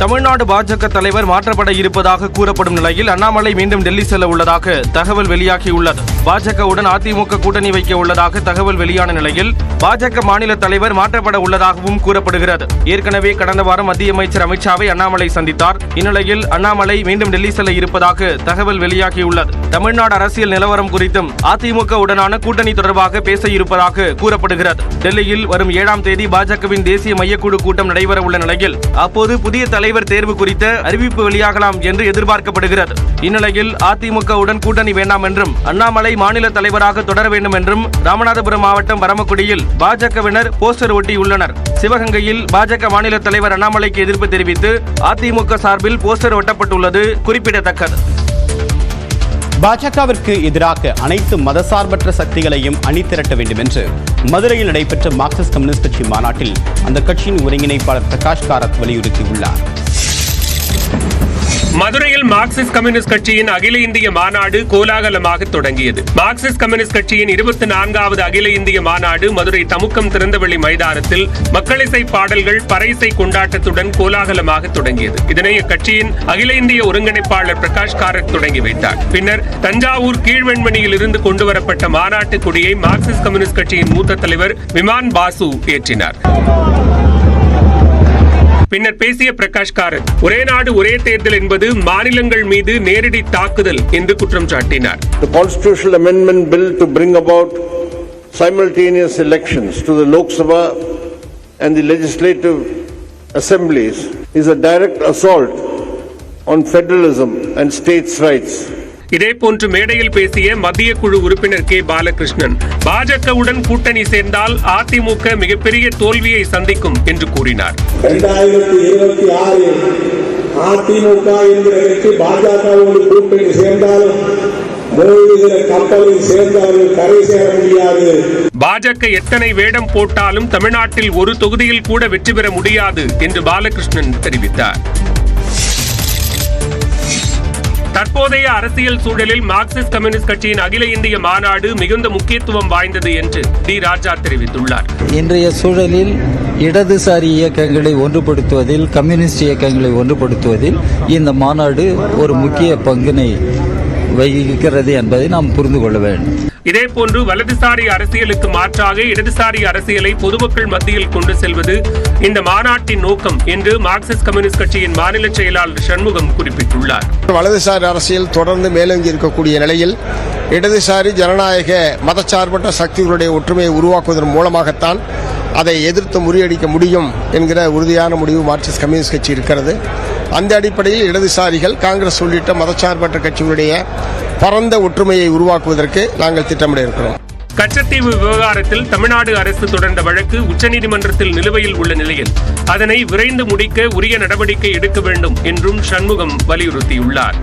தமிழ்நாடு பாஜக தலைவர் மாற்றப்பட இருப்பதாக கூறப்படும் நிலையில் அண்ணாமலை மீண்டும் டெல்லி செல்ல உள்ளதாக தகவல் வெளியாகியுள்ளது. பாஜகவுடன் அதிமுக கூட்டணி வைக்க உள்ளதாக தகவல் வெளியான நிலையில் பாஜக மாநில தலைவர் மாற்றப்பட உள்ளதாகவும் கூறப்படுகிறது. ஏற்கனவே கடந்த வாரம் மத்திய அமைச்சர் அமித்ஷாவை அண்ணாமலை சந்தித்தார். இந்நிலையில் அண்ணாமலை மீண்டும் டெல்லி செல்ல இருப்பதாக தகவல் வெளியாகியுள்ளது. தமிழ்நாடு அரசியல் நிலவரம் குறித்தும் அதிமுக உடனான கூட்டணி தொடர்பாக பேச இருப்பதாக கூறப்படுகிறது. டெல்லியில் வரும் 7ஆம் தேதி பாஜகவின் தேசிய மையக்குழு கூட்டம் நடைபெற உள்ள நிலையில் அப்போது புதிய தலைவர் தேர்வு குறித்த அறிவிப்பு வெளியாகலாம் என்று எதிர்பார்க்கப்படுகிறது. இந்நிலையில் அதிமுகவுடன் கூட்டணி வேண்டாம் என்றும் அண்ணாமலை மாநில தலைவராக தொடர வேண்டும் என்றும் ராமநாதபுரம் மாவட்டம் பரமக்குடியில் பாஜகவினர் போஸ்டர் ஒட்டியுள்ளனர். சிவகங்கையில் பாஜக மாநில தலைவர் அண்ணாமலைக்கு எதிர்ப்பு தெரிவித்து அதிமுக சார்பில் போஸ்டர் ஒட்டப்பட்டுள்ளது குறிப்பிடத்தக்கது. பாஜகவிற்கு எதிராக அனைத்து மதசார்பற்ற சக்திகளையும் அணிதிரட்ட வேண்டும் என்று மதுரையில் நடைபெற்ற மார்க்சிஸ்ட் கம்யூனிஸ்ட் கட்சி மாநாட்டில் அந்த கட்சியின் ஒருங்கிணைப்பாளர் பிரகாஷ் காரத் வலியுறுத்தியுள்ளார். மதுரையில் மார்க்சிஸ்ட் கம்யூனிஸ்ட் கட்சியின் அகில இந்திய மாநாடு கோலாகலமாக தொடங்கியது. மார்க்சிஸ்ட் கம்யூனிஸ்ட் கட்சியின் 24வது அகில இந்திய மாநாடு மதுரை தமுக்கம் திறந்தவெளி மைதானத்தில் மக்களிசை பாடல்கள் பறையிசை கொண்டாட்டத்துடன் கோலாகலமாக தொடங்கியது. இதனை அக்கட்சியின் அகில இந்திய ஒருங்கிணைப்பாளர் பிரகாஷ் காரத் தொடங்கி வைத்தார். பின்னர் தஞ்சாவூர் கீழ்வெண்மணியில் இருந்து கொண்டுவரப்பட்ட மாநாட்டு கொடியை மார்க்சிஸ்ட் கம்யூனிஸ்ட் கட்சியின் மூத்த தலைவர் விமான் பாசு ஏற்றினார். பின்னர் பேசிய பிரகாஷ் காரத் ஒரே நாடு ஒரே தேர்தல் என்பது மாநிலங்கள் மீது நேரடி தாக்குதல் என்று குற்றம் சாட்டினார். The constitutional amendment bill to bring about simultaneous elections to the Lok Sabha and the legislative assemblies is a direct assault on federalism and states' rights. இதேபோன்று மேடையில் பேசிய மத்திய குழு உறுப்பினர் கே பாலகிருஷ்ணன் பாஜகவுடன் கூட்டணி சேர்ந்தால் அதிமுக மிகப்பெரிய தோல்வியை சந்திக்கும் என்று கூறினார். 2026 அதிமுக என்கிற கட்சி பாஜகவோடு கூட்டணி சேர்ந்தாலும் கப்பலில் சேர்ந்தாலும் கரை சேர முடியாது. பாஜக எத்தனை வேடம் போட்டாலும் தமிழ்நாட்டில் ஒரு தொகுதியில் கூட வெற்றி பெற முடியாது என்று பாலகிருஷ்ணன் தெரிவித்தார். தற்போதைய அரசியல் சூழலில் மார்க்சிஸ்ட் கம்யூனிஸ்ட் கட்சியின் அகில இந்திய மாநாடு மிகுந்த முக்கியத்துவம் வாய்ந்தது என்று டி ராஜா தெரிவித்துள்ளார். இன்றைய சூழலில் இடதுசாரி இயக்கங்களை ஒன்றுபடுத்துவதில், கம்யூனிஸ்ட் இயக்கங்களை ஒன்றுபடுத்துவதில் இந்த மாநாடு ஒரு முக்கிய பங்கினை வகிக்கிறது என்பதை நாம் புரிந்து கொள்ள வேண்டும். இதேபோன்று வலதுசாரி அரசியலுக்கு மாற்றாக இடதுசாரி அரசியலை பொதுமக்கள் மத்தியில் கொண்டு செல்வது இந்த மாநாட்டின் நோக்கம் என்று மார்க்சிஸ்ட் கம்யூனிஸ்ட் கட்சியின் மாநில செயலாளர் சண்முகம் குறிப்பிட்டுள்ளார். வலதுசாரி அரசியல் தொடர்ந்து மேலோங்கி இருக்கக்கூடிய நிலையில் இடதுசாரி ஜனநாயக மதச்சார்பற்ற சக்திகளுடைய ஒற்றுமையை உருவாக்குவதன் மூலமாகத்தான் அதை எதிர்த்து முறியடிக்க முடியும் என்கிற உறுதியான முடிவு மார்க்சிஸ்ட் கம்யூனிஸ்ட் கட்சி இருக்கிறது. அந்த அடிப்படையில் இடதுசாரிகள் காங்கிரஸ் உள்ளிட்ட மதச்சார்பற்ற கட்சிகளுடைய பரந்த ஒற்றுமையை உருவாக்குவதற்கு நாங்கள் திட்டமிட இருக்கிறோம். கச்சத்தீவு விவகாரத்தில் தமிழ்நாடு அரசு தொடர்ந்த வழக்கு உச்சநீதிமன்றத்தில் நிலுவையில் உள்ள நிலையில் அதனை விரைந்து முடிக்க உரிய நடவடிக்கை எடுக்க வேண்டும் என்றும் சண்முகம் வலியுறுத்தியுள்ளார்.